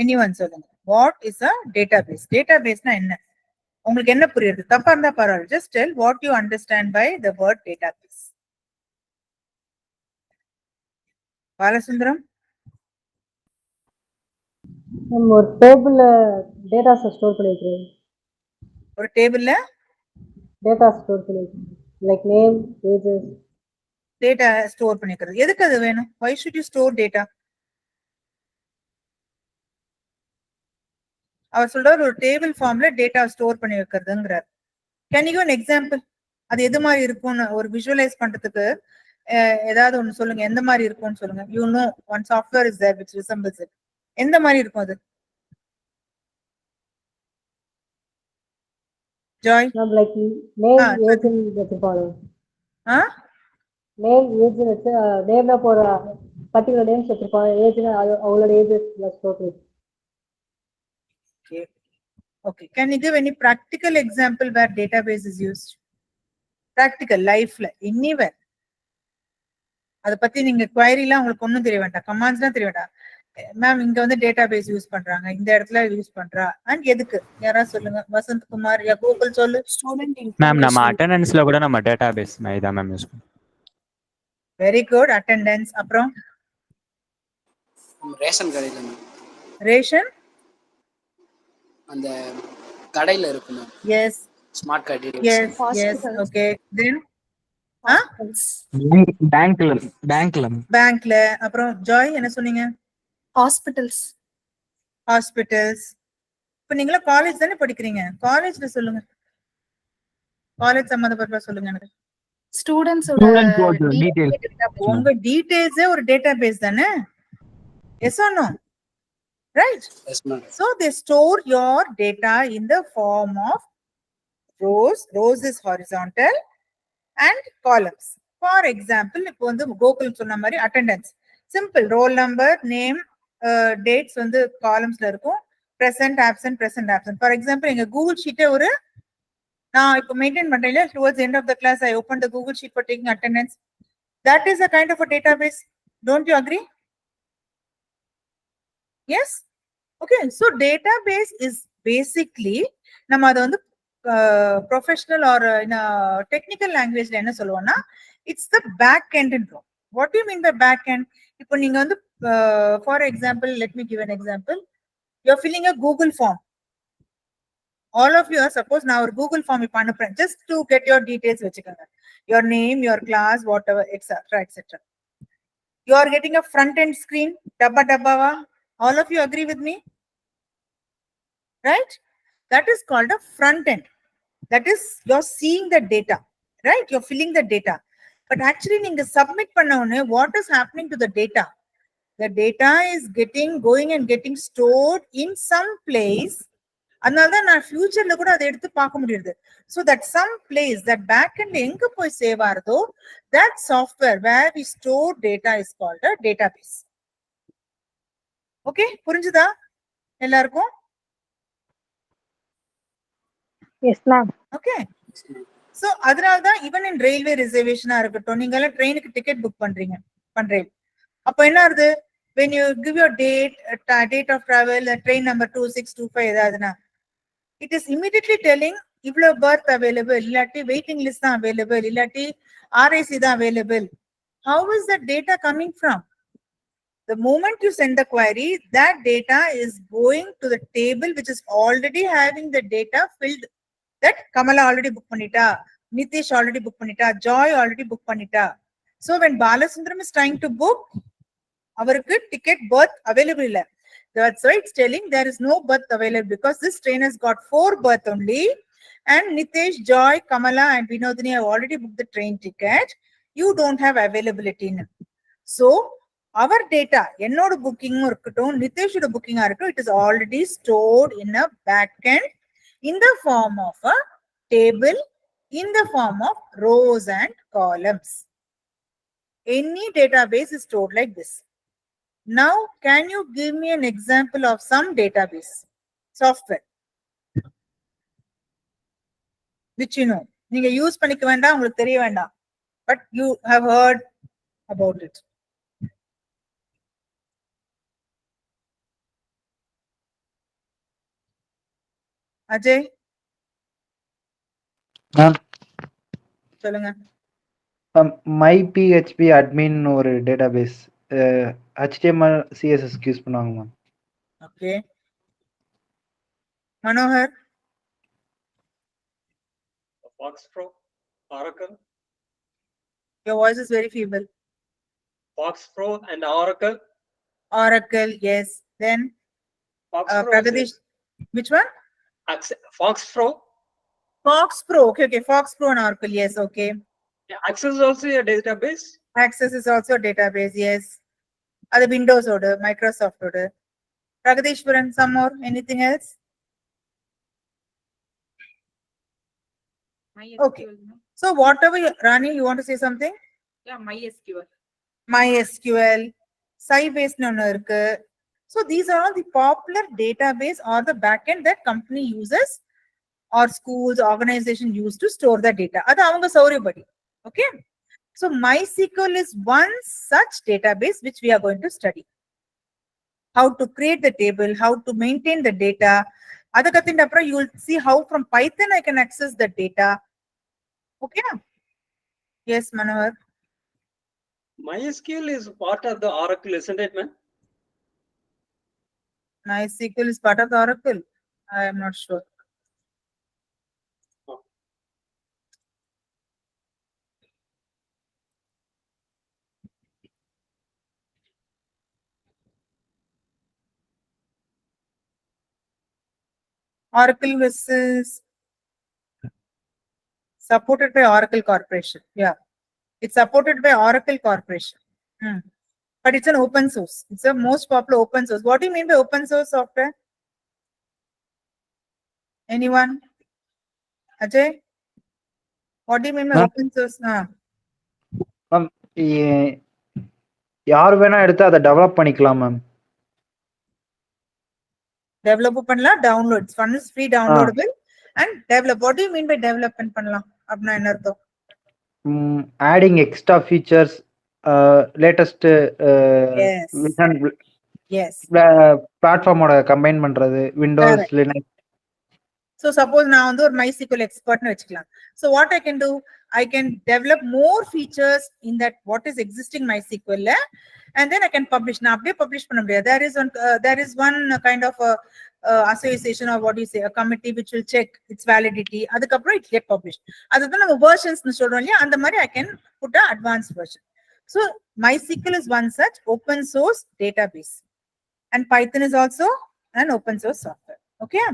Anyone சொல்லுங்க. What is a database? Database na என்ன? உங்களுக்கு என்ன புரியுது? தப்பா இருந்தா பரவாயில்லை. Just tell what you understand by the word database. Balasundaram. ஒரு டேபிள்ல டேட்டாஸை ஸ்டோர் பண்ணி வைக்கிறேன். ஒரு டேபிள்ல டேட்டா ஸ்டோர் பண்ணி வைக்கிறேன். Like name, ages. Data store பண்ணிக்கிறது. எதுக்கு அது வேணும்? Why should you store data? அவர் சொல்றாரு ஒரு டேபிள் ஃபார்ம்ல டேட்டா ஸ்டோர் பண்ணி வைக்கிறதுங்கிறார். Can you an example? அது எது மாதிரி இருக்கும்னு ஒரு விஷுவலைஸ் பண்றதுக்கு ஏதாவது ஒண்ணு சொல்லுங்க. எந்த மாதிரி இருக்கும்னு சொல்லுங்க. You know one software is there which resembles it. எந்த மாதிரி இருக்கும் அது? ஜாய். லைக் நேம், ஏஜ்னு வச்சிருப்பாங்க. நேம், ஏஜ் வச்சு நேம்ல போற பர்டிகுலர் நேம்ஸ் வச்சிருப்பாங்க. ஏஜ்னா அவங்களோட ஏஜ் ஸ்டோர் பண்ணி. Okay. Can you give any practical example where database is used? Practical lifeல anywhere. அதை பத்தி நீங்க குவைரிலாம் உங்களுக்கு ஒன்றும் தெரிய வேண்டாம். கமாண்ட்ஸ்லாம் தெரிய வேண்டாம். மேம் இங்க வந்து டேட்டாபேஸ் யூஸ் பண்றாங்க, இந்த இடத்துல யூஸ் பண்றா அண்ட் எதுக்கு? யாராவது சொல்லுங்க. வசந்த் குமார் யா கோகுல் சொல்லு. மேம் நம்ம அட்டெண்டன்ஸ்ல கூட நம்ம டேட்டாபேஸ் தான் மேம் யூஸ் பண்றோம். Very good. அட்டெண்டன்ஸ். அப்புறம் ரேஷன் கடையில மேம். ரேஷன் அந்த கடையில இருக்கு ma'am. Yes. Smart card. Yes yes. Okay. Then பேங்க்ல. அப்புறம் ஜாய் என்ன சொன்னீங்க? ஹாஸ்பிட்டல்ஸ். ஹாஸ்பிட்டல்ஸ். இப்ப நீங்களா காலேஜ் தானே படிக்கிறீங்க? காலேஜ்ல சொல்லுங்க. காலேஜ் சம்பந்தப்பட்ட சொல்லுங்க எனக்கு. ஸ்டூடண்ட்ஸோட உங்க டீடைல்ஸே ஒரு டேட்டாபேஸ் தானே? Yes or no? Right? Yes, ma'am. So they store your data in the form of rows. Rows is horizontal and columns. For example, இப்போ வந்து கோகுல் சொன்ன மாதிரி attendance. Simple. Roll number, name, dates வந்து columnsல இருக்கும். Present, absent, present, absent. For example, எங்க Google sheet ஒரு நான் இப்போ மெயின்டைன் பண்றேன் இல்லையா? Towards the end of the class, I opened the Google sheet for taking attendance. That is a kind of a database. Don't you agree? Yes? Okay, so database is basically நம்ம அதை வந்து professional R இன் technical லாங்குவேஜ்ல என்ன சொல்லுவோம்னா it's the back எண்ட்ன்றோம். What you mean by back end? இப்போ நீங்க வந்து for example let me give an example. You are filling a Google form. All of you are suppose நான் ஒரு கூகுள் ஃபார்ம் இப்போ அனுப்புறேன். Just to get your details வச்சுக்கோங்க. Your name, your class, whatever etcetera etcetera. You are getting a front end screen. டப்பாவா? All of you agree with me? Right? That is called a front end. That is, you're seeing the data. Right? You're filling the data. But actually, நீங்க submit பண்ண உடனே what is happening to the data? The data is going and getting stored in some place. அதனாலதான் நான் ஃபியூச்சர்ல கூட அதை எடுத்து பார்க்க முடியுது. So that some place, that backend எங்க போய் சேவ் ஆகுதோ, that software where we store data is called a database. Okay, புரிஞ்சுதா எல்லாருக்கும்? Yes ma'am. ஓகே. சோ அதனாலதான் ஈவன் இன் ரயில்வே ரிசர்வேஷனா இருக்கட்டும், நீங்க எல்லாம் ட்ரெயினுக்கு டிக்கெட் புக் பண்றீங்க. அப்ப என்ன ஆகுது? when you give your date of travel, train number 2625 ஏதாவதுனா it is immediately telling இவ்வளவு berth available, இல்லாட்டி waiting list தான் available, இல்லாட்டி RAC தான் available. How is that data coming from? The moment you send the query, that data is going to the table which is already having the data filled. That Kamala already book panita, Nitish already book panita, Joy already book panita. So when Balasundram is trying to book, avarukku ticket berth available illa. That's why it's telling there is no berth available because this train has got 4 berth only. And Nitish, Joy, Kamala and Vinodini have already booked the train ticket. You don't have availability in it. So our data, என்னோட புக்கிங்கும் இருக்கட்டும், நிதேஷோட புக்கிங்கா இருக்கட்டும், it is already stored in a backend in the form of a table, in the form of rows and columns. Any database is stored like this. Now, can you give me an example of some database software which you know? நீங்க use பண்ணிக்க வேண்டாம், உங்களுக்கு தெரிய வேண்டாம், but you have heard about it. Ajay ma'am சொல்லுங்க. My PHP admin ஒரு database HTML CSS use பண்ணுவாங்க ma'am. Okay. Manohar Fox Pro, Oracle, your voice is very feeble. Fox Pro and Oracle. Oracle, yes. Then Fox Pro. Pragadish, which one? Fox Pro. Fox Pro. Okay. Fox Pro and Oracle, yes. Okay. Access is also a database. Access is also a database, yes. Other Windows order, Microsoft order. Pragadishwaran, some more, anything else? Okay. So whatever, Rani, you want to say something? Yeah, MySQL. MySQL, Sybase no irukku. So these are all the popular database or the backend that company uses or schools, organization use to store the data. Adu avanga sauriyapadi. Okay. So MySQL is one such database which we are going to study. How to create the table, how to maintain the data. Adakathindapra you will see how from Python I can access the data. Okay. Yes, Manohar. MySQL is part of the Oracle, isn't it, man? MySQL is part of the Oracle. I am not sure. Oracle is supported by Oracle Corporation. Yeah, it's supported by Oracle Corporation. But it's an open source. It's the most popular open source. What do you mean by open source software? Anyone? Ajay? What do you mean by Ma'am? open source? Ma'am யார் வேணா எடுத்து அதை develop பண்ணிக்கலாம் ma'am. Develop பண்ணலாம், download. One is free downloadable and develop. What do you mean by development பண்ணலாம்? அப்படின்னா என்ன அர்த்தம்? Adding extra features, latest Yes. Yes. பிளாட்ஃபார்மோட கம்பைன் பண்றது, Windows, Correct. Linux. So suppose நான் வந்து ஒரு MySQL expert னு வச்சுக்கலாம். So what I can do, I can develop more features in that what is existing MySQL ல, and then I can publish. நான் அப்படியே publish பண்ண முடியாது. There is one kind of a association or what do you say, a committee which will check its validity. அதுக்கப்புறம் it get published. அதுதான் நம்ம versions னு சொல்றோம் இல்லையா, அந்த மாதிரி I can put a advanced version. So MySQL is one such open source database, and Python is also an open source software. Okay.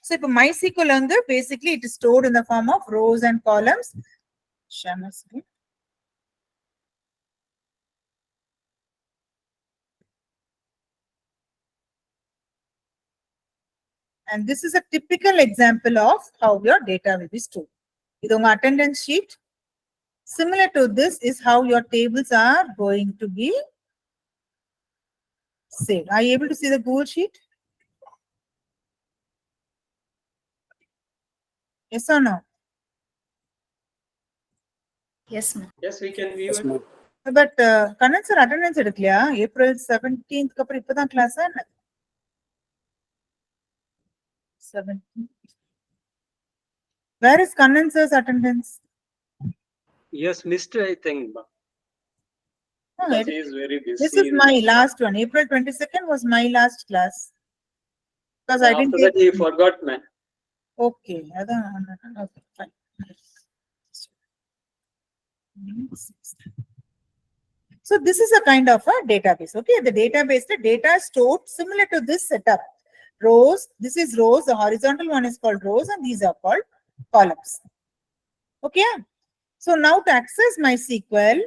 So if MySQL under basically it is stored in the form of rows and columns. Share my screen. And this is a typical example of how your data will be stored. This is attendance sheet. Similar to this is how your tables are going to be saved. Are you able to see the Google sheet? Yes or no? Yes, ma'am. Yes, we can view Yes, it. ma'am. But Kannan sir attendance எடுக்கலையா? April 17th க்கு அப்புறம் இப்பதான் class 17th. Where is Kannan sir's attendance? Yes, missed, I think. Oh, He is very busy. this is my last one. April 22nd was my last class. Because I didn't After that, take. he forgot, man. Okay, okay, fine. So this is a kind of a database. Okay, the database, the data is stored similar to this setup. Rows, this is rows, the horizontal one is called rows, and these are called columns. Okay, so now to access MySQL,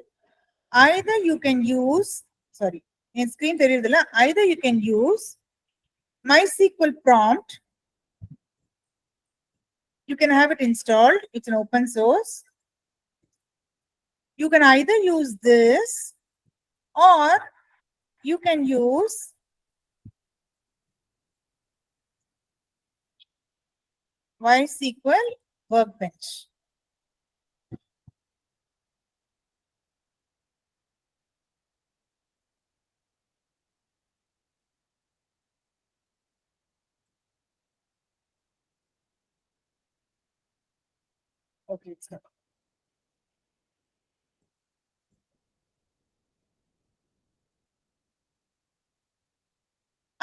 either you can use, sorry, in screen theriyudala, either you can use MySQL prompt. You can have it installed, it's an open source. You can either use this or you can use MySQL Workbench. Okay, it's not.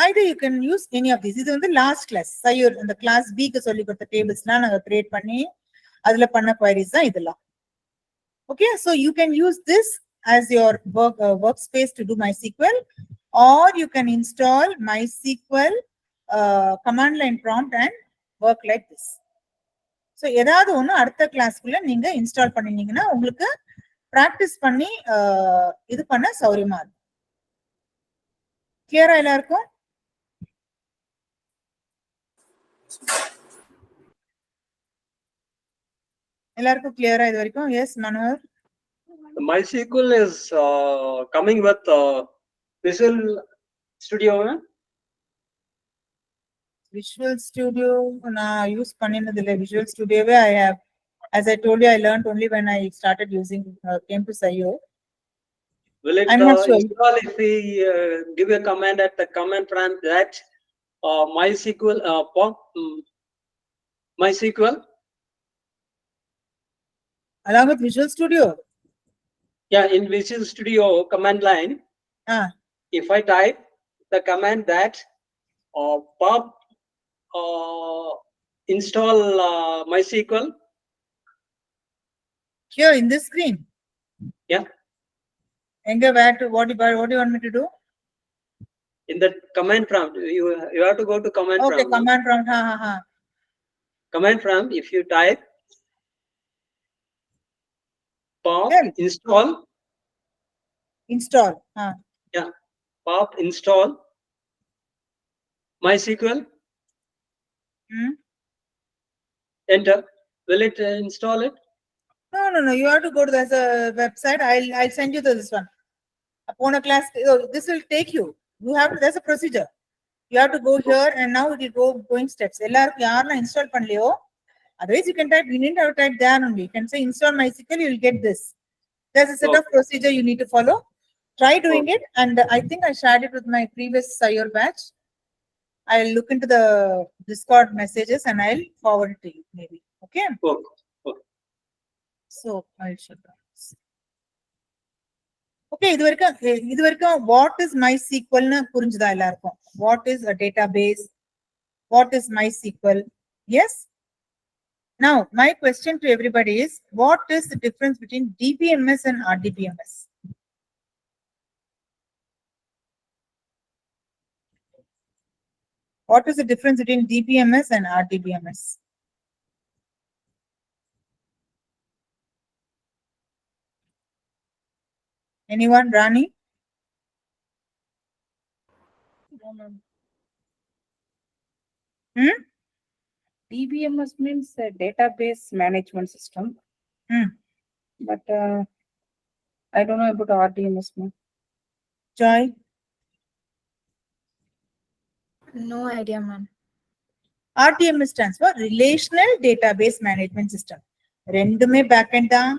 Either you can use any of these. இது வந்து last class சையூர் அந்த class பிக்கு சொல்லி கொடுத்த டேபிள்ஸ்லாம் நாங்க create பண்ணி அதுல பண்ண queries தான் இதெல்லாம். Okay, so you can use this as your workspace to do MySQL, or you can install MySQL command line prompt and work like this. So ஏதாவது ஒண்ணு அடுத்த கிளாஸ்க்குள்ள நீங்க இன்ஸ்டால் பண்ணினீங்கன்னா உங்களுக்கு பிராக்டிஸ் பண்ணி இது பண்ண சௌரியமா இருக்கும். கிளியரா எல்லாருக்கும்? எல்லாருக்கும் கிளியரா இது வரைக்கும்? Yes Manohar. MySQL is coming with Visual Studio. Visual Studio நான் யூஸ் பண்ணினது இல்லை. விஷுவல் ஸ்டுடியோவே I have, as I told you, I learned only when I started using came to Sayo. Will it I'm not sure. install if we give a command at the command prompt that MySQL pop MySQL? Along with Visual Studio. Yeah, in Visual Studio command line, if I type the command that pop install MySQL. Here in this screen. Yeah. Enga where to what do you want me to do? In the command prompt, you have to go to command Okay, prompt. command prompt. Command prompt, if you type pop Yeah. install, Install. yeah, pop install MySQL, enter. Will it install it? No. You have to go to the website. I'll send you to this one. Upon a class, this will take you. You have to, there's a procedure. You have to go here and now it will go going steps. எல்லாருக்கும் யாரெல்லாம் install பண்ணலையோ, otherwise you can type, you need to type there only. You can say install MySQL, you will get this. There's a set of procedure you need to follow. Try doing it, and I think I shared it with my previous Sayor batch. I'll look into the Discord messages and I'll forward it to you maybe. Okay. Okay. So I'll shut down. Okay, இது வரைக்கும் what is MySQL னு புரிஞ்சுதா எல்லாருக்கும்? What is a database? What is MySQL? Yes. Now my question to everybody is, what is the difference between DBMS and RDBMS? What is the difference between DBMS and RDBMS? Anyone? Rani? DBMS means database management system. But I don't know about RDMS. Joy? No idea, ma'am. RDMS stands for Relational Database Management System. ரெண்டுமே backend தான்.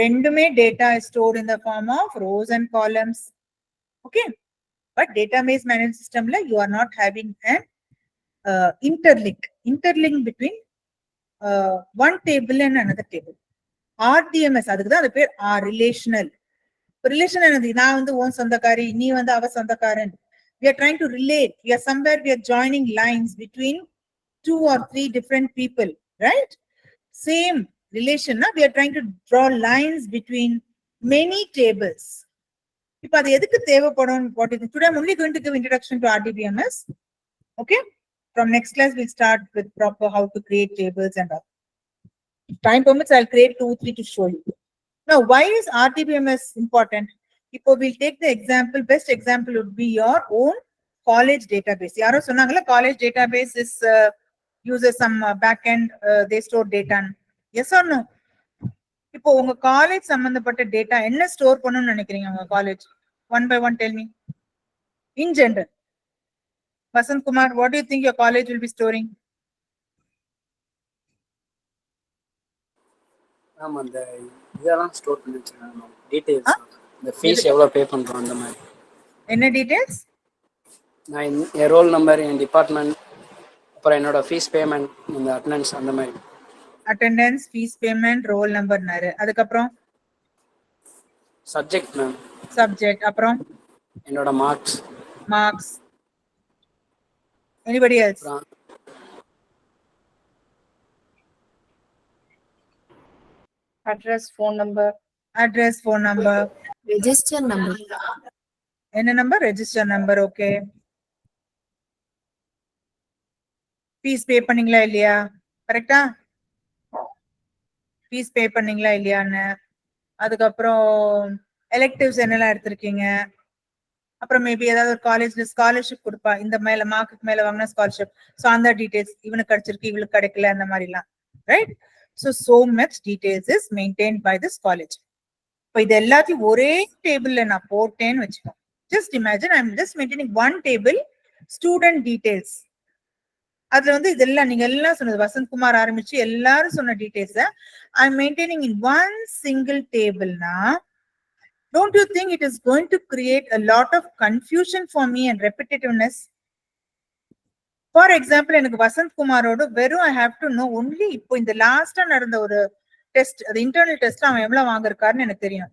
ரெண்டுமே data is stored in the form of rows and columns. Okay. But database management system la you are not having an interlink between one table and another table. RDMS அதுக்கு தான் அது பேர் relational. Relation என்னது? நான் வந்து உன் சொந்தக்காரி, நீ வந்து அவ சொந்தக்காரன். We are trying to relate. We are joining lines between 2 or 3 different people, right? Same relation, na? We are trying to draw lines between many tables. இப்ப அது எதுக்கு தேவைப்படும்? What is it? Today I'm only going to give introduction to RDBMS. Okay. From next class we'll start with proper how to create tables and all. If time permits, I'll create 2, 3 to show you. Now, why is RDBMS important? If we'll take the example, best example would be your own college database. Yaro sonangala college database is uses some backend, they store data. Yes or no? இப்போ உங்க college சம்பந்தப்பட்ட data என்ன store பண்ணணும்னு நினைக்கிறீங்க உங்க college? One by one tell me. In general. Vasant Kumar, what do you think your college will be storing? ஆமா, அந்த இதெல்லாம் ஸ்டோர் பண்ணி வச்சிருக்காங்க. டீடைல்ஸ், இந்த ஃபீஸ் எவ்வளவு பே பண்றோம் அந்த மாதிரி. என்ன டீடைல்ஸ்? நான் என் ரோல் நம்பர், என் டிபார்ட்மெண்ட், அப்புறம் என்னோட ஃபீஸ் பேமெண்ட், இந்த அட்டெண்டன்ஸ் அந்த மாதிரி. attendance, fees payment, roll number நாரு. அதுக்கப்புறம் சப்ஜெக்ட் மேம், subject, அப்புறம் என்னோட மார்க்ஸ், marks. Anybody else? அப்புறம் Address, phone number. Address, phone number. Register number. என்ன number? Register number, okay. Fees pay பண்ணீங்களா இல்லையா? கரெக்டா? Fees pay பண்ணீங்களா இல்லையான்னு. அதுக்கப்புறம் electives என்னெல்லாம் எடுத்திருக்கீங்க. அப்புறம் மேபி ஏதாவது ஒரு காலேஜ்ல ஸ்காலர்ஷிப் கொடுப்பா, இந்த மேல மார்க்குக்கு மேல வாங்கினா ஸ்காலர்ஷிப். ஸோ அந்த டீடைல்ஸ் இவனுக்கு கிடைச்சிருக்கு இவளுக்கு கிடைக்கல அந்த மாதிரிலாம், right? So much details is maintain by this college. இப்போ இது எல்லாத்தையும் ஒரே டேபிள்ல நான் போட்டேன்னு வச்சுக்கோ. Just imagine I am just maintaining one table student details. அதுல வந்து இதெல்லாம் நீங்க எல்லாம் சொன்னது வசந்த்குமார் ஆரம்பிச்சு எல்லாரும் சொன்ன details I am maintaining in one single டேபிள்னா, don't you think it is going to create a lot of confusion for me and repetitiveness? For example, எனக்கு வசந்த்குமாரோட வெறும் I have to know only இப்போ இந்த லாஸ்டா நடந்த ஒரு டெஸ்ட், அது internal test அவன் எவ்வளவு வாங்கிருக்காருன்னு எனக்கு தெரியும்.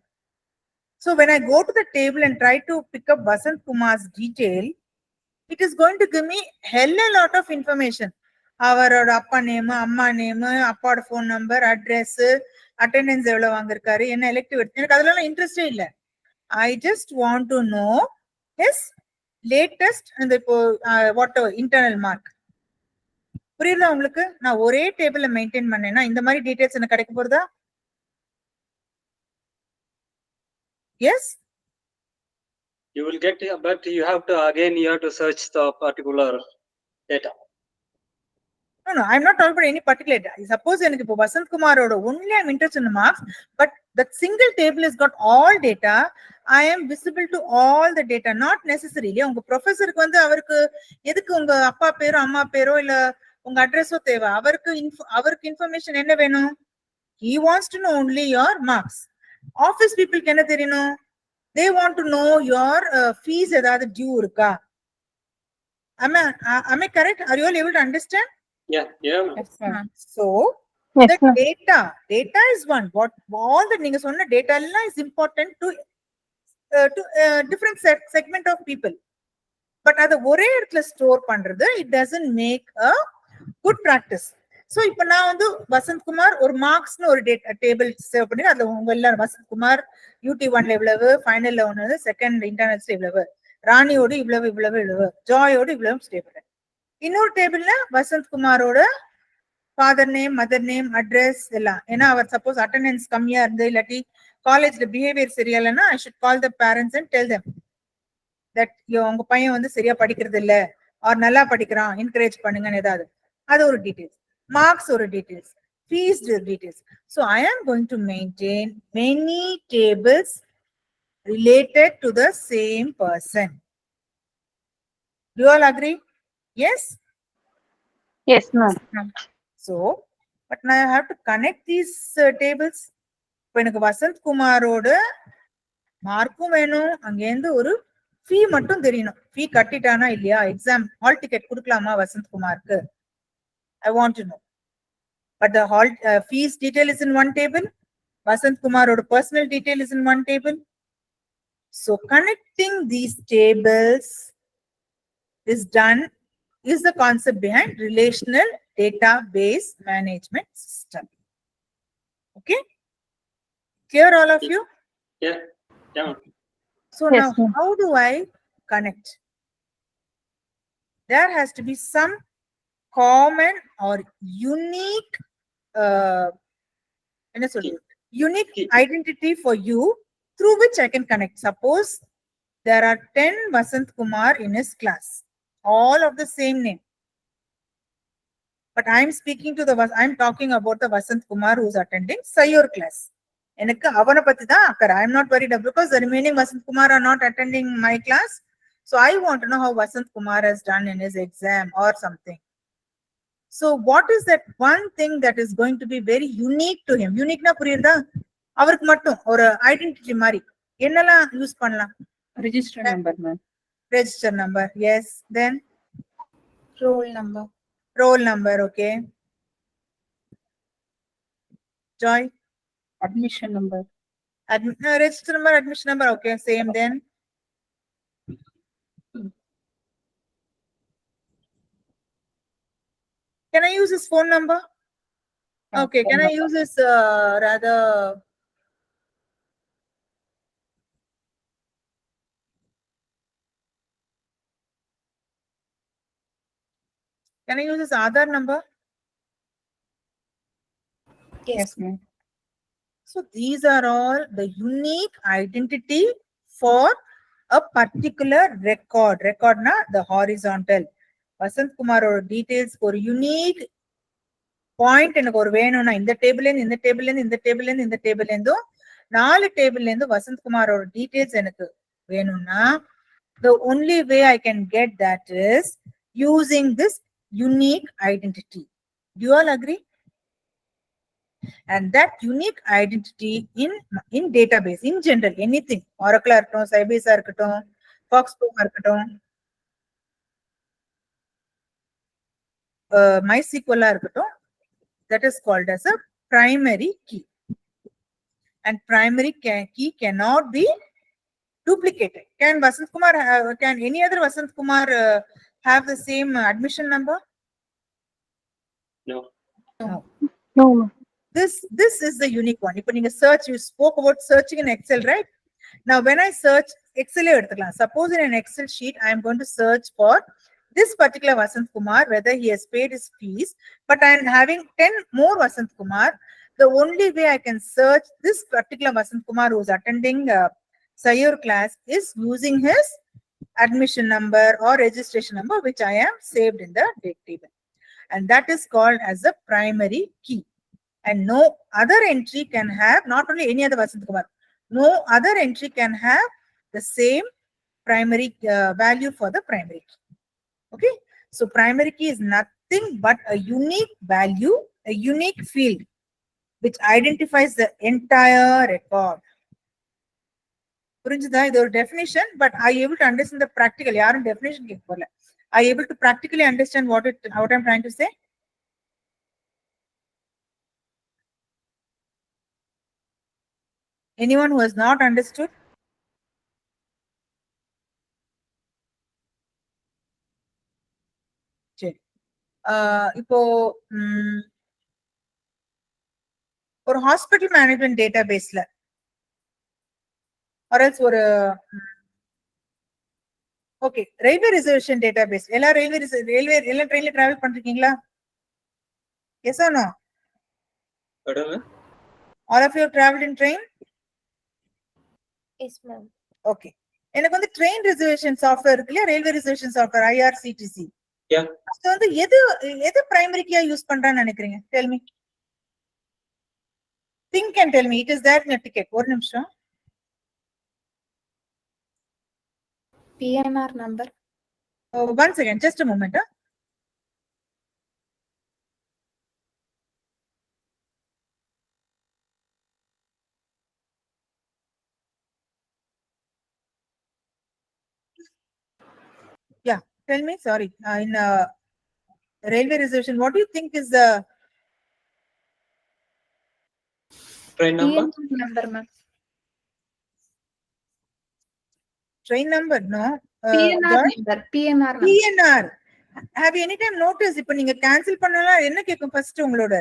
So when I go to the table and try to pick up Vasantkumar's detail, it is going to give me hell a lot of information. அவரோட அப்பா நேம், அம்மா நேம், அப்பாவோட ஃபோன் நம்பர், அட்ரஸ், அட்டெண்டன்ஸ் எவ்வளவு வாங்கிருக்காரு, என்ன elective, எனக்கு அதெல்லாம் இன்ட்ரெஸ்டே இல்லை. I just want to know his latest and இப்போ whatever internal mark. புரியுதா உங்களுக்கு? நான் ஒரே டேபிள்ல மெயின்டைன் பண்ணேன்னா இந்த மாதிரி டீடைல்ஸ் எனக்கு கிடைக்க போறதா? Yes, You will get, but you have to search the particular data. no, I'm not talking about any particular data. Suppose எனக்கு இப்போ வசந்த்குமாரோட only I'm interested in the marks, but that single table has got all data. I am visible to all the data, not necessarily உங்க ப்ரொஃபஸருக்கு வந்து அவருக்கு எதுக்கு உங்க அப்பா பேரோ அம்மா பேரோ இல்ல உங்க அட்ரஸோ தேவை, அவருக்கு இன்ஃபர்மேஷன் என்ன வேணும்? He wants to know only your marks. Office பீப்புளுக்கு என்ன தெரியணும்? They want to know your fees ஏதாவது டியூ இருக்கா. Am I correct? Are you all able to understand? Yeah, ma'am. Yes, ma'am. So Yes, the ma'am. data is one. What all that நீங்க சொன்ன data எல்லாம் is important to different segment of people. But அத ஒரே இடத்துல store பண்றது it doesn't make a good practice. So இப்போ நான் வந்து வசந்த்குமார் ஒரு மார்க்ஸ்னு ஒரு டேபிள் சேவ் பண்ணி அதுல உங்க எல்லாரும் வசந்த்குமார் UT1ல இவ்வளவு, ஃபைனல்ல ஒன்னு, செகண்ட் இன்டர்னல்ஸ்ல இவ்வளவு, ராணியோட இவ்வளவு, ஜாயோட இவ்வளவு ஸ்டே பண்ணேன். இன்னொரு டேபிள்ல வசந்த்குமாரோட father name, mother name, address எல்லாம். ஏன்னா அவர் சப்போஸ் அட்டெண்டன்ஸ் கம்மியா இருந்து இல்லாட்டி காலேஜ்ல பிஹேவியர் சரியா இல்லைன்னா I should call the parents and tell them that உங்க பையன் வந்து சரியா படிக்கிறது இல்ல ஆர் நல்லா படிக்கிறான், என்கரேஜ் பண்ணுங்கன்னு ஏதாவது. அது ஒரு டீடைல்ஸ். மார்க்ஸ் ஒரு details, fees details. So I am going to maintain many tables related to the same person. Do all agree? Yes. Yes, ma'am. So, but now I have to connect these tables. இப்போ எனக்கு வசந்த்குமாரோட மார்க்கும் வேணும், அங்கேருந்து ஒரு ஃபீ மட்டும் தெரியணும். ஃபீ கட்டிட்டானா இல்லையா, exam hall ticket கொடுக்கலாமா வசந்த்குமாருக்கு, I want to know. But the hall fees detail is in one table. வசந்த்குமாரோட personal detail is in one table. So connecting these tables is the concept behind relational database management system. Okay, clear all of you? Yeah, ma'am. So Yes, now ma'am. how do I connect? There has to be some common or unique unique Key. identity for you through which I can connect. Suppose there are 10 Vasantkumar in his class, all of the same name. But I'm talking about the Vasantkumar who's attending Sayur class. எனக்கு அவனை பத்தி தான் அக்கறை. I'm not worried because the remaining Vasantkumar are not attending my class. So I want to know how Vasantkumar has done in his exam or something. So what is that one thing that is going to be very unique to him? Unique na புரியுதா? அவருக்கு மட்டும் ஒரு identity மாதிரி என்னெல்லாம் use பண்ணலாம்? Register number, ma'am. Register number, yes. Then Roll number. roll number, okay. Joy? Admission number. Register number, admission number. Okay, same then. Can I use his phone number? Okay, can I use his rather? Can I use his Aadhaar number? Yes, ma'am. So these are all the unique identity for a particular record. Record na the horizontal. Vasant Kumar or details for unique point எனக்கு ஒரு வேணும்னா இந்த டேபிள்ல இருந்து இந்த டேபிள்ல இருந்து இந்த டேபிள்ல இருந்து இந்த டேபிள்ல இருந்தும் 4 டேபிள்ல இருந்து வசந்த் குமாரோட டீடைல்ஸ் எனக்கு வேணும்னா the only way I can get that is using this unique identity. Do you all agree? And that unique identity in database in general, anything, Oracle இருக்கட்டும், Sybase இருக்கட்டும், Foxconn இருக்கட்டும், MySQL இருக்கட்டும், that is called as a primary key. And primary key cannot be duplicated. Can Vasant Kumar can any other Vasant Kumar have the same admission number? No. No. This is the unique one. If you search, you spoke about searching in Excel, right? Now when I search Excel, suppose in an Excel sheet I am going to search for this particular Vasant Kumar, whether he has paid his fees, but I am having 10 more Vasant Kumar. The only way I can search this particular Vasant Kumar who is attending Sayur class is using his admission number or registration number, which I am saved in the date table. And that is called as a primary key. And no other entry can have, not only any other Vasant Kumar, no other entry can have the same primary value for the primary key. Okay, so primary key is nothing but a unique value, a unique field which identifies the entire record. புரிஞ்சுதா? இது ஒரு definition, but are you able to understand the practical? யாரும் definition கேட்க போறல. Are you able to practically understand what I'm trying to say? Anyone who has not understood? சரி. இப்போ ஒரு hospital management டேட்டாபேஸ்ல or else ஒரு ஓகே ரயில்வே ரிசர்வேஷன் டேட்டாபேஸ் எல்லா railway எல்லா ட்ரெயின்ல டிராவல் பண்றீங்களா? Yes or no? All of you have traveled in train? Yes, ma'am. Okay. எனக்கு வந்து ட்ரெயின் ரிசர்வேஷன் சாஃப்ட்வேர் இருக்குல்ல, railway reservation software IRCTC. Yeah. அது வந்து எது பிரைமரி கீயா யூஸ் பண்றான்னு நினைக்கிறீங்க? Tell me. Think and tell me. It is there in a ticket. ஒரு நிமிஷம். PNR number. One second. Just a moment. Yeah, tell me. Sorry. In railway reservation, what do you think is the Train number? PNR number, ma'am. train number? No. PNR Joy? number. PNR number. PNR. Have you any time noticed இப்ப நீங்க cancel பண்ணலாம் என்ன கேக்கும் first உங்களோட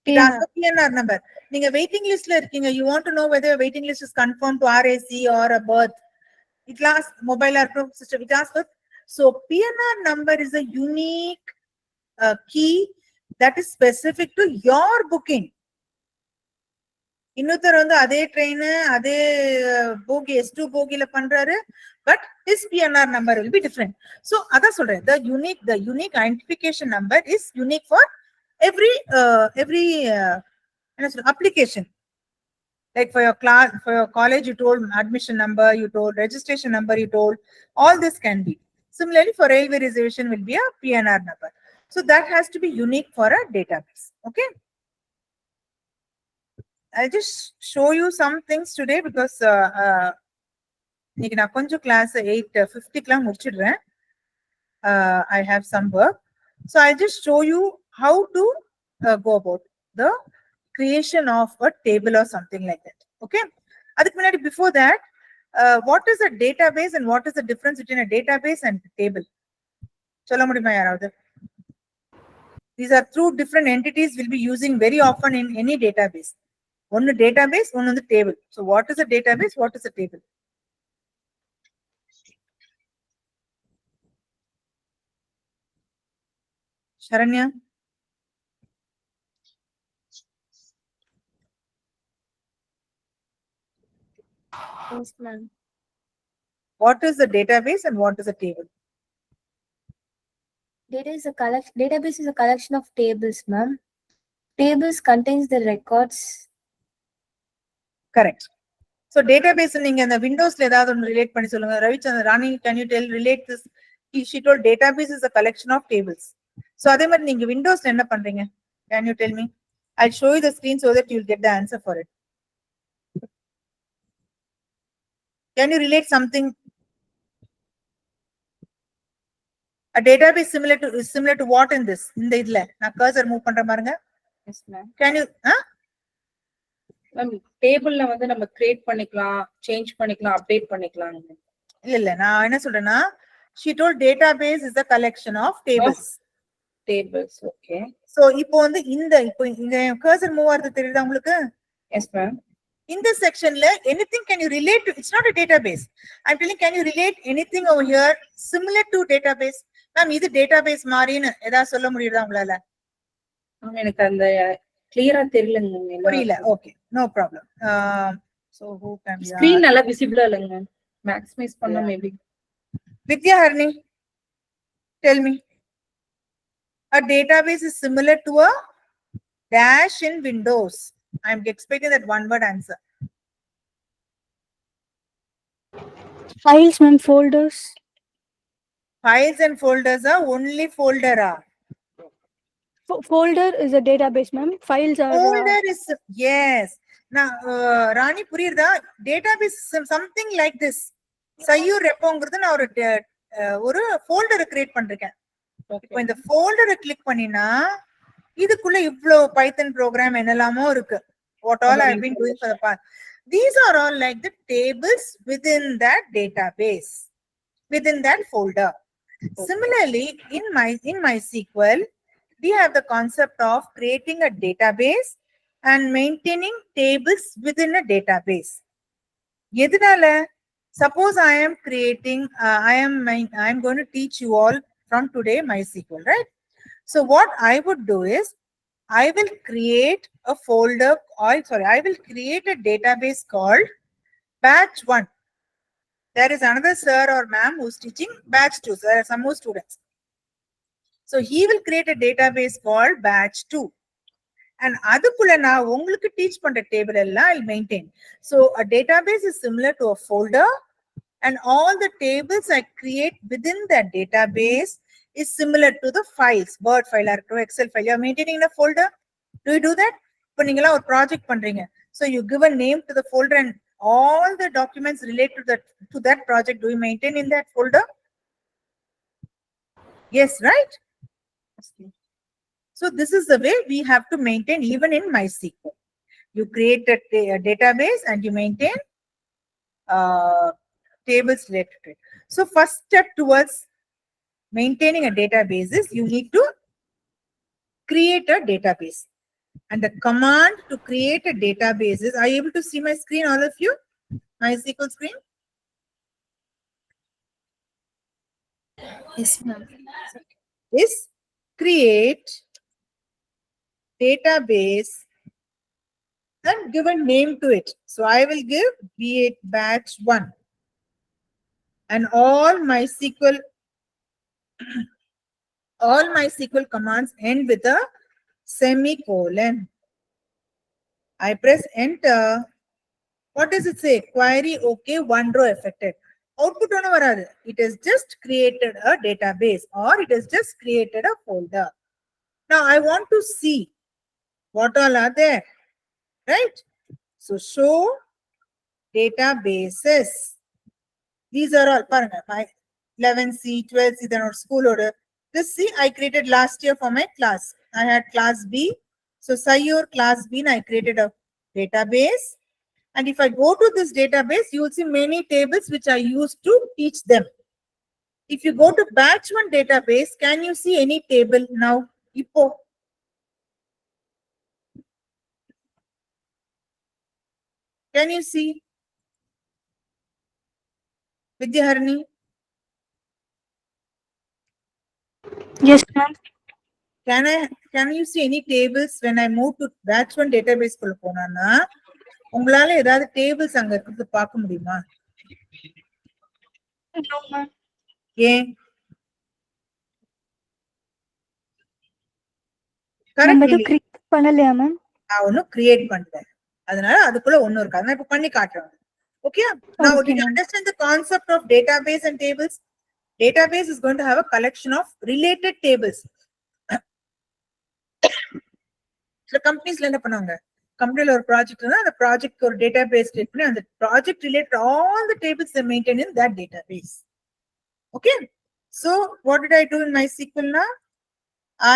PNR number. நீங்க waiting லிஸ்ட்ல இருக்கீங்க. You want to know whether waiting list is confirmed to RAC or a berth. It asks mobile aircraft system. It asks for, so PNR number is a unique key that is specific to your booking. இன்னொருத்தர் வந்து அதே train அதே போகி S2 போகில பண்றாரு, but his PNR number will be different. So அதான் சொல்றேன், the unique identification number is unique for every application. Like for your class, for your college, you told admission number, you told registration number, you told all this can be. Similarly, for railway reservation will be a PNR number. So that has to be unique for a database. Okay. I'll just show you some things today because நான் கொஞ்சம் class 8:50 முடிச்சிடுறேன். I have some work. So I'll just show you how to go about the creation of a table or something like that. Okay. அதுக்கு முன்னாடி before that, what is a database and what is the difference between a database and a table? சொல்ல முடியுமா யாராவது? These are two different entities we'll be using very often in any database. One database, one on the table. So what is a database? What is a table? Sharanya? Yes, ma'am. What is the database and what is a table? Database is a collection of tables, ma'am. Tables contains the records. Correct. So database நீங்க அந்த விண்டோஸ்ல ஏதாவது ஒன்று relate பண்ணி சொல்லுங்க. ரவிச்சந்திரன், ராணி, can you tell relate this? She told database is a collection of tables. So அதே மாதிரி நீங்க விண்டோஸ்ல என்ன பண்றீங்க? Can you tell me? I'll show you the screen so that you'll get the answer for it. Can you relate something? A database is similar to what in this? இந்த இதுல நான் cursor move பண்ற பாருங்க. Yes, ma'am. Can you ma'am டேபிள்ல வந்து நம்ம create பண்ணிக்கலாம், change பண்ணிக்கலாம், அப்டேட் பண்ணிக்கலாம். இல்ல நான் என்ன சொல்றேன்னா, she told database is a collection of tables. Tables, okay. So இப்போ வந்து இப்போ இங்க cursor move ஆகுது தெரியுதா உங்களுக்கு? Yes ma'am. In this sectionல anything can you relate to? It's not a database. I'm telling, can you relate anything over here similar to database? Ma'am இது database மாதிரின்னு ஏதாவது சொல்ல முடியுதா உங்களால? எனக்கு அந்த கிளியரா தெரியலங்க. புரியல. Okay, no problem. So who can screen நல்லா விசிபிளா இல்லங்க. மேக்ஸிமைஸ் பண்ணா maybe. Vidya Harni, tell me. A database is similar to a dash in Windows. I'm expecting that one word answer. Files and folders. Files and folders are only folder. Folder is a database, ma'am. Files are. Folder is, yes. Now, Rani புரியுதா? Database is something like this. Sayur repoங்கிறது நான் ஒரு folder create பண்ணிருக்கேன். இப்போ இந்த folder click பண்ணினா இதுக்குள்ள இவ்ளோ பைத்தன் program என்னலாமோ இருக்கு. What all I have been doing for the past. These are all like the tables within that database, within that folder. Similarly, in MySQL, we have the concept of creating a database and maintaining tables within a database. எதனால? Suppose I am creating, I am going to teach you all from today MySQL, right? So what I would do is, I will create a folder, I will create a database called batch 1. There is another sir or ma'am who's teaching batch 2. So there are some more students. So he will create a database called batch 2. And அதுக்குள்ள நான் உங்களுக்கு teach பண்ற table எல்லாம் I'll maintain. So a database is similar to a folder, and all the tables I create within that database is similar to the files, Word file or Excel file. You are maintaining in a folder. Do you do that? இப்போ நீங்களா ஒரு project பண்றீங்க. So you give a name to the folder and all the documents related to that project, do you maintain in that folder? Yes, right? So this is the way we have to maintain even in MySQL. You create a database and you maintain tables related to it. So first step towards maintaining a database is you need to create a database. And the command to create a database is, are you able to see my screen, all of you? MySQL screen? Yes, ma'am. Is create database and give a name to it. So I will give B8 batch 1. And all MySQL commands end with a semicolon. I press enter. What does it say? Query okay, one row affected. Output on varadu. It has just created a database or it has just created a folder. Now I want to see what all are there, right? So show databases. These are all, 11C, 12C, then our school order. This C I created last year for my class. I had class B, So Sayur class B, I created a database. And if I go to this database, you will see many tables which I used to teach them. If you go to batch 1 database, can you see any table now? Ipo. Can you see? Vidyaharani? Yes, ma'am. Can you see any tables when I move to batch 1 database குள்ள போனானா உங்களால ஏதாவது tables அங்க இருக்கிறது பார்க்க முடியுமா? No, ma'am. ஏன்? நம்ம கரெக்ட் எதுவும் கிரியேட் பண்ணலையா மேம்? நான் ஒன்னும் கிரியேட் பண்ணல. அதனால அதுக்குள்ள ஒண்ணு இருக்கு. நான் இப்ப பண்ணி காட்டுறேன். Okay? Now, Okay, did you ma'am. understand the concept of database and tables? Database is going to have a collection of related tables. So companies என்ன பண்ணுவாங்க? கம்பெனில ஒரு ப்ராஜெக்ட் இருந்தா அந்த ப்ராஜெக்ட் ஒரு database கிரியேட் பண்ணி அந்த project related all the tables they maintain in that database. Okay? So what did I do in MySQL now?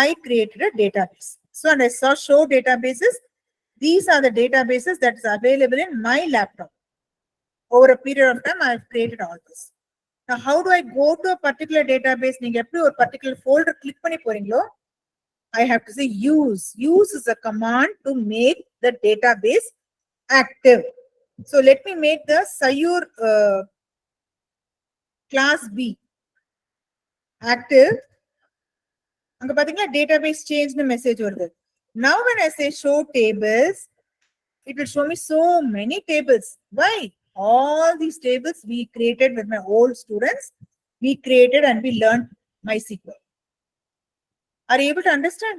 I created a database. So and I saw show databases. These are the databases that is available in my laptop. Over a period of time, I have created all this. Now, how do I go to a particular database? நீங்க எப்படி ஒரு particular folder click பண்ணி போறீங்களோ, I have to say use. Use is a command to make the database active. So let me make the Sayur class B active. அங்க பாத்தீங்களா database change னு message வருது. Now when I say show tables, it will show me so many tables. Why? All these tables we created with my old students. We created and we learned MySQL. Are you able to understand?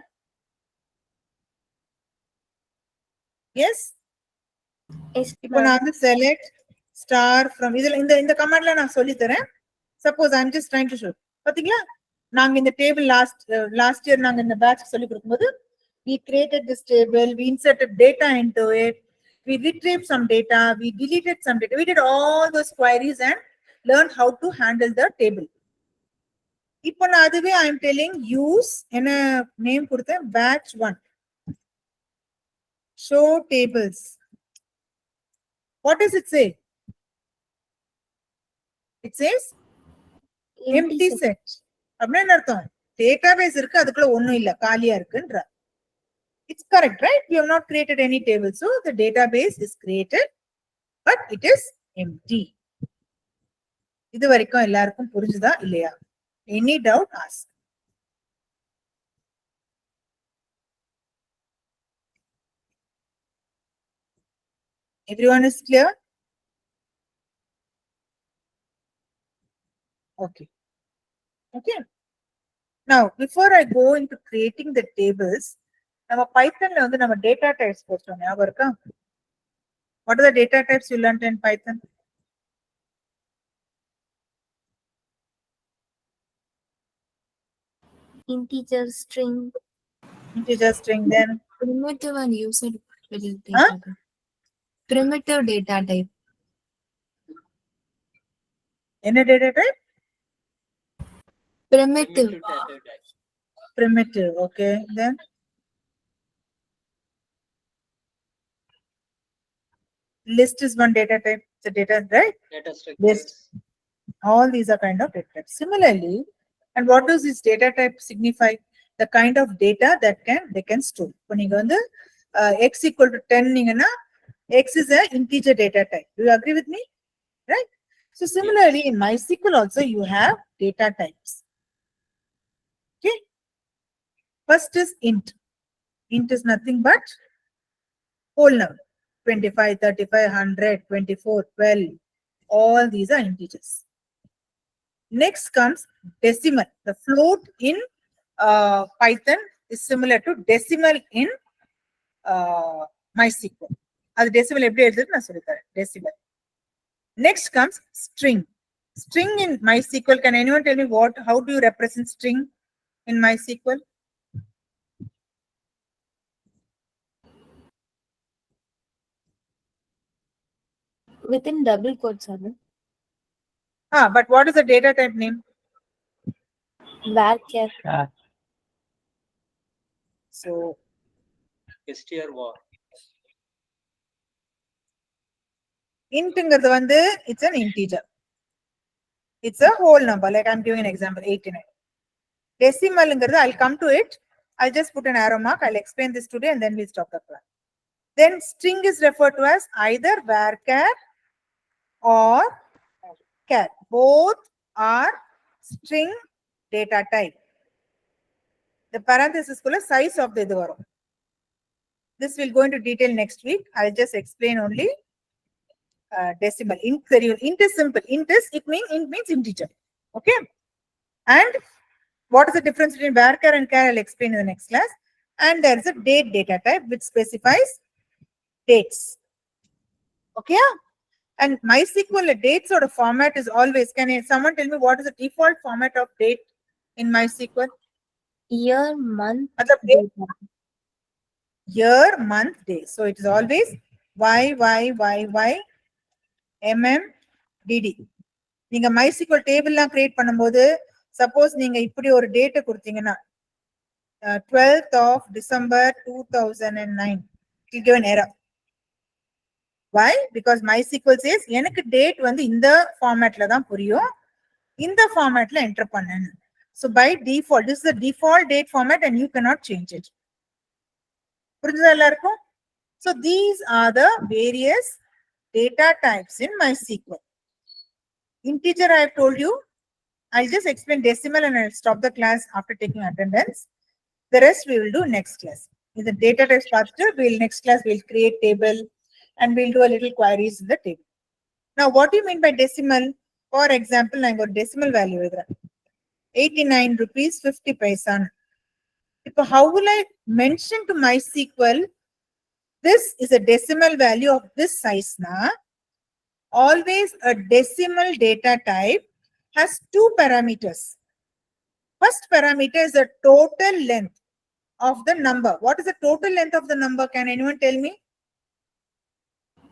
Yes? Yes, இப்போ நான் வந்து select star from இதுல இந்த கமாண்ட்ல நான் சொல்லி தரேன். Suppose I'm just trying to show. பாத்தீங்களா? நாங்க இந்த டேபிள் last year நாங்க இந்த பேட்ச் சொல்லி கொடுக்கும்போது we created this table, we inserted data into it, we retrieved some data, we deleted some data, we did all those queries and learned how to handle the table. இப்போ நான் அதுவே I am telling use என்ன name கொடுத்தேன் batch 1 show tables. What does it say? It says empty set. அப்படின்னா என்ன அர்த்தம்? Database இருக்கு அதுக்குள்ள ஒண்ணும் இல்ல காலியா இருக்குன்ற. It's correct, right? We have not created any table. So the database is created, but it is empty. இது வரைக்கும் எல்லாருக்கும் புரிஞ்சுதா இல்லையா? Any doubt, ask. Everyone is clear? Okay. Okay. Now, before I go into creating the tables, நம்ம பைத்தன்ல வந்து நம்ம data types போட்டோம் ஞாபகம் இருக்கா? What are the data types you learned in Python? integer, string, Integer, string, then primitive and used data Huh? type. Primitive data type. என்ன data type? Primitive. Primitive, okay. Then list is one data type. It's a data, right? Data structure. List. All these are kind of data types. Similarly, and what does this data type signify? The kind of data that they can store. இப்போ நீங்க வந்து x equal to 10 நீங்கன்னா x is a integer data type. Do you agree with me? Right? So similarly, in MySQL also you have data types. Okay. First is int. Int is nothing but whole number. 25, 35, 100, 24, 12. All these are integers. Next comes decimal. The float in Python is similar to decimal in MySQL. அது decimal எப்படி எழுதுறது நான் சொல்லி தரேன். Decimal. Next comes string. String in MySQL. Can anyone tell me how do you represent string in MySQL? within double quotes, are But what is the data type name? varchar. So str var. Intங்கிறது வந்து it's an integer. It's a whole number, like I'm giving an example, 89. Decimalங்கிறது I'll come to it. I'll just put an arrow mark. I'll explain this today and then we'll stop the class. Then string is referred to as either varchar or char. Both are string data type. The parenthesis kulla size of the idu varum. This will go into detail next week. I'll just explain only decimal. Int is simple. Int means integer. Okay. And what is the difference between varchar and char? I'll explain in the next class. And there is a date data type which specifies dates. Okay. And MySQL dates sort of format is always. Can someone tell me what is the default format of date in MySQL? Year, month, Matlab, date. year, month, day. So it is always MMDD. நீங்க MySQL table எல்லாம் create பண்ணும்போது suppose நீங்க இப்படி ஒரு date கொடுத்தீங்கன்னா 12th of December 2009, it will give an error. Why? Because MySQL says எனக்கு date வந்து இந்த formatல தான் புரியும், இந்த formatல enter பண்ணணும். So by default, this is the default date format and you cannot change it. புரிஞ்சுதா எல்லாருக்கும்? So these are the various data types in MySQL. Integer I have told you. I'll just explain decimal and I'll stop the class after taking attendance. The rest we will do next class. In the data types part, next class we'll create table and we'll do a little queries in the table. Now, what do you mean by decimal? For example, I got decimal value with 89 rupees 50 paisa. How will I mention to MySQL this is a decimal value of this size? Always a decimal data type has two parameters. First parameter is the total length of the number. What is the total length of the number? Can anyone tell me?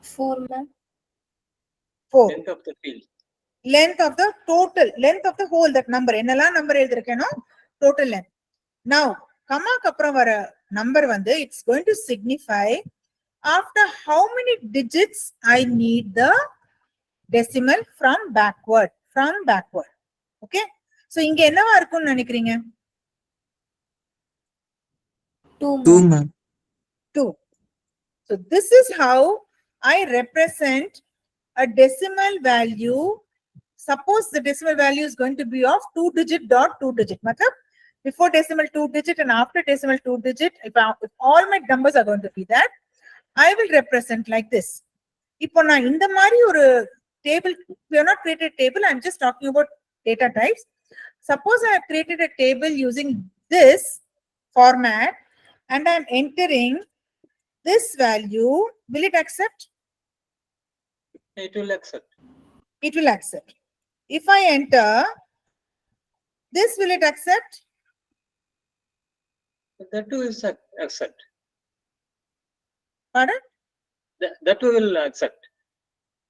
4, ma'am. 4. Length of the field. Length of the total, length of the whole, that number. Ennala number எழுதிருக்கேனோ total length. Now, comma அப்புறம் வர number வந்து it's going to signify after how many digits I need the decimal from backward. Okay. So இங்க என்னவா இருக்கும்னு நினைக்கிறீங்க? 2, ma'am. 2. So this is how I represent a decimal value. Suppose the decimal value is going to be of 2 digit dot 2 digit. Matlab, before decimal 2 digit and after decimal 2 digit, if all my numbers are going to be that, I will represent like this. இப்போ நான் இந்த மாதிரி ஒரு table, we have not created a table, I'm just talking about data types. Suppose I have created a table using this format and I'm entering this value, will it accept? It will accept. It will accept. If I enter this, will it accept? That too is accept. Pardon? That too will accept.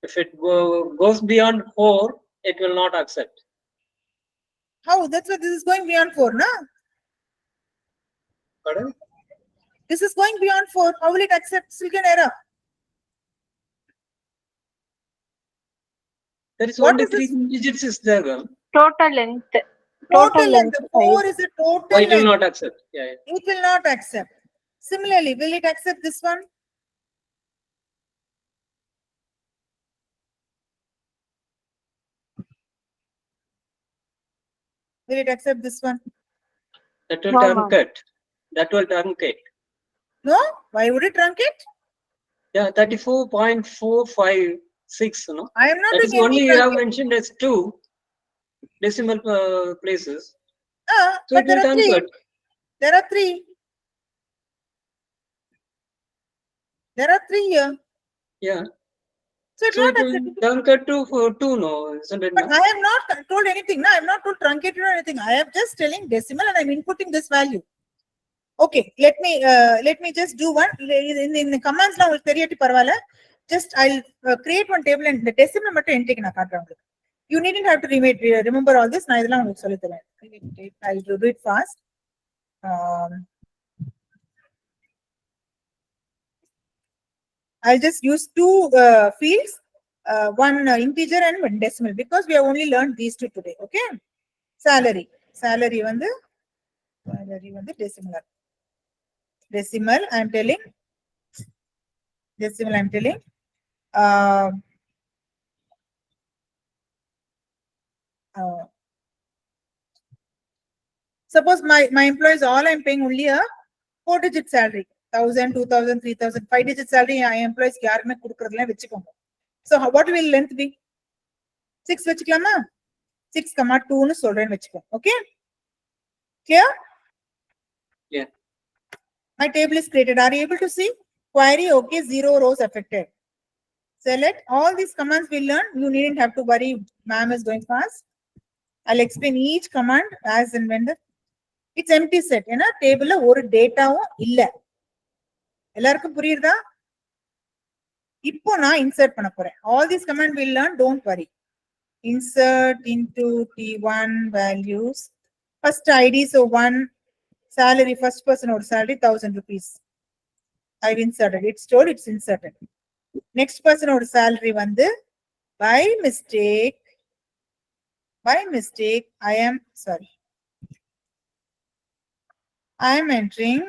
If it goes beyond 4, it will not accept. How? That's why this is going beyond 4, na? Pardon? This is going beyond 4. How will it accept? Still an error. There is What only is 3 digits is there. Well. Total length. Total length. 4 is the total Why it will length. not accept? Yeah. It will not accept. Similarly, will it accept this one? Will it accept this one? That will No, truncate. That will truncate. No? Why would it truncate? Yeah, 34.456. No? I am not That is doing only any you have truncate. mentioned as 2 decimal places. So But it will there are 3. truncate. There are 3. There are 3 here. Yeah. So it's So not it will accepted. truncate to 2, no, isn't it? But No? I have not told anything. No, I have not told truncated or anything. I am just telling decimal and I'm inputting this value. Okay, let me just do one. In the commands now, just I'll create one table and the decimal matter intake na kaatran. You needn't have to remember all this. I'll do it fast. I'll just use two fields, one integer and one decimal, because we have only learned these two today. Okay. Salary வந்து decimal. Decimal, I'm telling. Suppose my employees all I'm paying only a 4-digit salary, 1,000, 2,000, 3,000, 5-digit salary. My employees யாருமே கொடுக்கறதுல வெச்சுக்கோங்க. So what will length be? 6 வெச்சுக்கலாமா? 6,2 னு சொல்றேன்னு வெச்சுக்கோ. Okay? Clear? Yeah. My table is created. Are you able to see? Query, okay, 0 rows affected. Select. All these commands we learn. You needn't have to worry. Ma'am is going fast. I'll explain each command as and when it's empty set. ஏன்னா டேபிள்ல ஒரு டேட்டாவும் இல்ல. எல்லாருக்கும் புரியுதா? இப்போ நான் insert பண்ண போறேன். All these commands we learn, don't worry. Insert into T1 values. First ID, so 1 salary, first person or salary 1,000 rupees. I've inserted. It's stored, it's inserted. Next person or salary வந்து by mistake, I am entering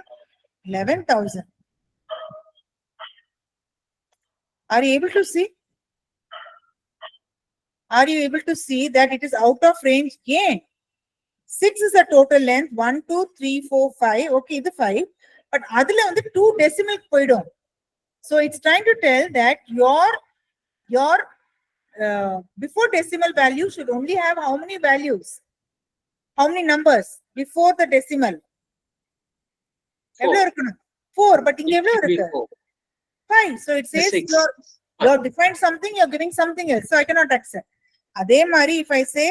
11,000. Are you able to see? Are you able to see that it is out of range? Yeah. 6 is the total length. 1, 2, 3, 4, 5. Okay, the 5. But adula வந்து 2 decimal போய்டும். So it's trying to tell that your before decimal value should only have how many values? How many numbers before the decimal? எவ்வளவு இருக்கணும்? 4. But இங்க எவ்வளவு இருக்கு? 5. So it says you're defined something, you're giving something else. So I cannot accept. அதே மாதிரி if I say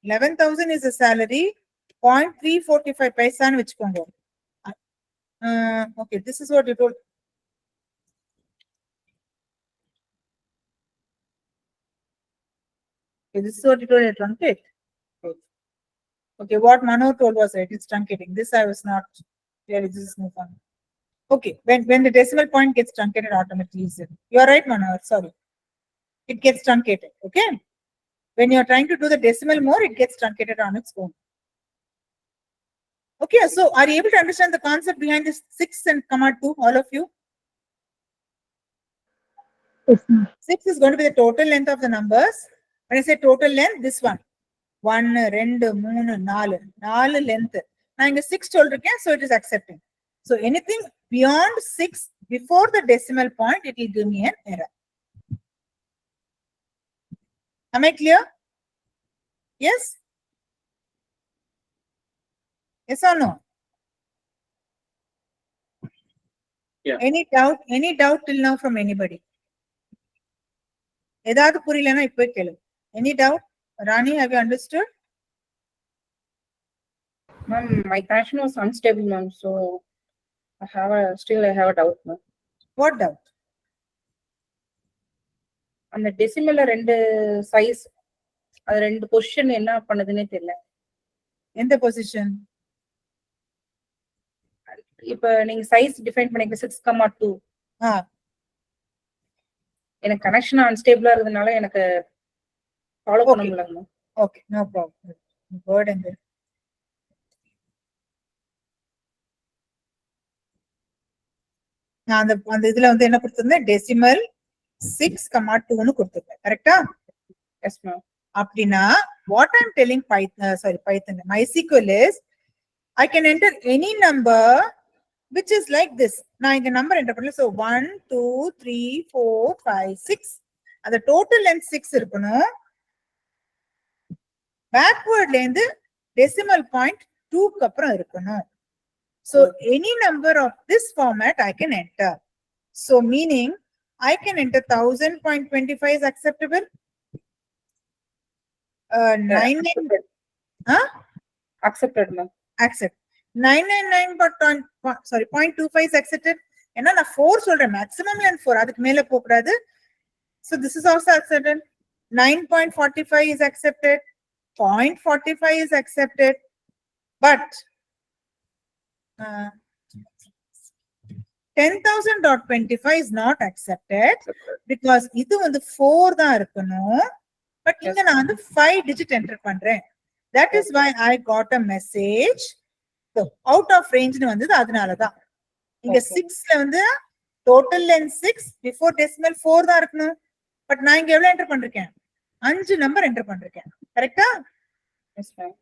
11,000 is a salary, 0.345 பைசான்னு வெச்சுக்கோங்க. Okay, this is what you told. Okay, this is what you told, truncate. Okay, what Mano told was right, it's truncating. This I was not really, this is no fun. Okay, when the decimal point gets truncated automatically, you are right, Mano, sorry. It gets truncated, okay? When you're trying to do the decimal more, it gets truncated on its own. Okay, so are you able to understand the concept behind this 6 and comma 2, all of you? Yes, ma'am. 6 is going to be the total length of the numbers. When I say total length, this one. 1, 2, 3, 4. 4 length. Now, in the 6 சொல்லிருக்கேன், so it is accepting. So anything beyond 6, before the decimal point, it will give me an error. Am I clear? Yes? Yes or no? Yeah. Any doubt till now from anybody? ஏதாவது புரியலனா இப்போ கேளு. Any doubt? Rani, have you understood? Ma'am, my connection was unstable, ma'am. So I have a doubt, ma'am. What doubt? அந்த டெசிமல்ல ரெண்டு size அது ரெண்டு position என்ன பண்ணுதுன்னே தெரியல. எந்த பொசிஷன்? இப்ப நீங்க சைஸ் டிஃபைன் பண்ணிக்க 6,2. எனக்கு கனெக்ஷன் அன்ஸ்டேபிளா இருக்கிறதுனால எனக்கு ஃபாலோ பண்ண முடியல. Okay, no problem. வேர்ட் எங்க? நான் அந்த இதுல வந்து என்ன கொடுத்திருந்தேன்? டெசிமல் 6,2 னு கொடுத்திருக்கேன். கரெக்ட்டா? Yes ma'am. அப்படினா what I'm telling Python MySQL is I can enter any number which is like this. நான் இந்த நம்பர் என்டர் பண்ணல. So 1 2 3 4 5 6. அந்த டோட்டல் லென்த் 6 இருக்கணும். பேக்வர்ட்ல இருந்து டெசிமல் பாயிண்ட் 2 க்கு அப்புறம் இருக்கணும். So any number of this format I can enter. So meaning I can enter 1000.25 is acceptable. 999 accepted ma'am. Accept. 0.25 is accepted. ஏன்னா நான் 4 சொல்றேன், maximum length 4, அதுக்கு மேல போக கூடாது. So this is also accepted. 9.45 is accepted. 0.45 is accepted. But 10,000.25 is not accepted because இது வந்து 4 தான் இருக்கணும். But இங்க நான் வந்து 5 digit enter பண்றேன். That is why I got a message. So, out of range னு வந்தது அதனாலதான். இங்க 6ல வந்து total length 6 before decimal 4 தான் இருக்கணும். But நான் இங்க எவ்வளவு enter பண்றேன்? 5 நம்பர் enter பண்றேன். கரெக்ட்டா? Yes, ma'am.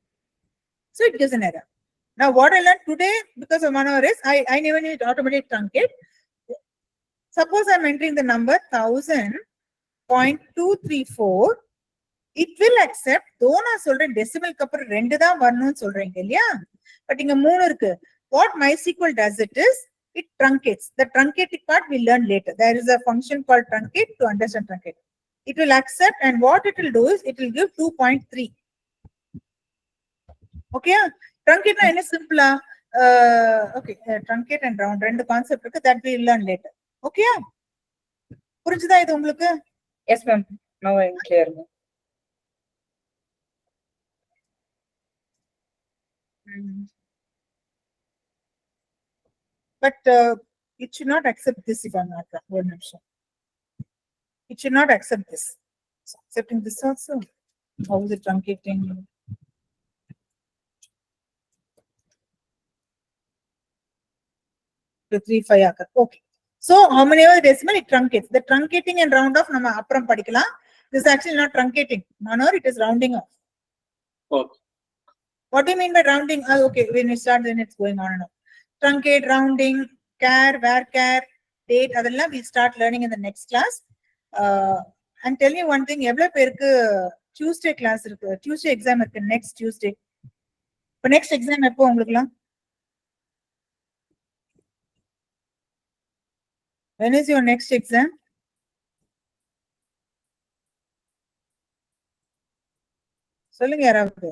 So it gives an error. Now what I learned today because of 1 hour is I never need automatic truncate. Suppose I'm entering the number 1000.234. It will accept though நான் சொல்றேன் decimal க்கு அப்புறம் 2 தான் வரணும்னு சொல்றீங்க இல்லையா? But இங்க 3 இருக்கு. What MySQL does it is it truncates. The truncating part we learn later. There is a function called truncate to understand truncate. It will accept and what it will do is it will give 2.3. Okay? Truncate na என்ன simple okay, truncate and round ரெண்டு concept இருக்கு that we learn later. Okay? புரிஞ்சுதா இது உங்களுக்கு? Yes, ma'am. Now I'm clear, ma'am. But it should not accept this if I'm not wrong. One minute. It should not accept this. So, accepting this also. How is it truncating? To 3.5. Okay. So how many ever decimal it truncates? The truncating and round off nama appuram padikalam. This is actually not truncating. No, it is rounding off. Okay. What do you mean by rounding? Okay, when you start, then it's going on and on. Truncate, rounding, char, varchar, date, adella we start learning in the next class. And tell you one thing, evlo perku Tuesday class irukku, Tuesday exam irukku next Tuesday. But next exam எப்போ உங்களுக்குலாம்? When is your next exam? சொல்லுங்க யாராவது.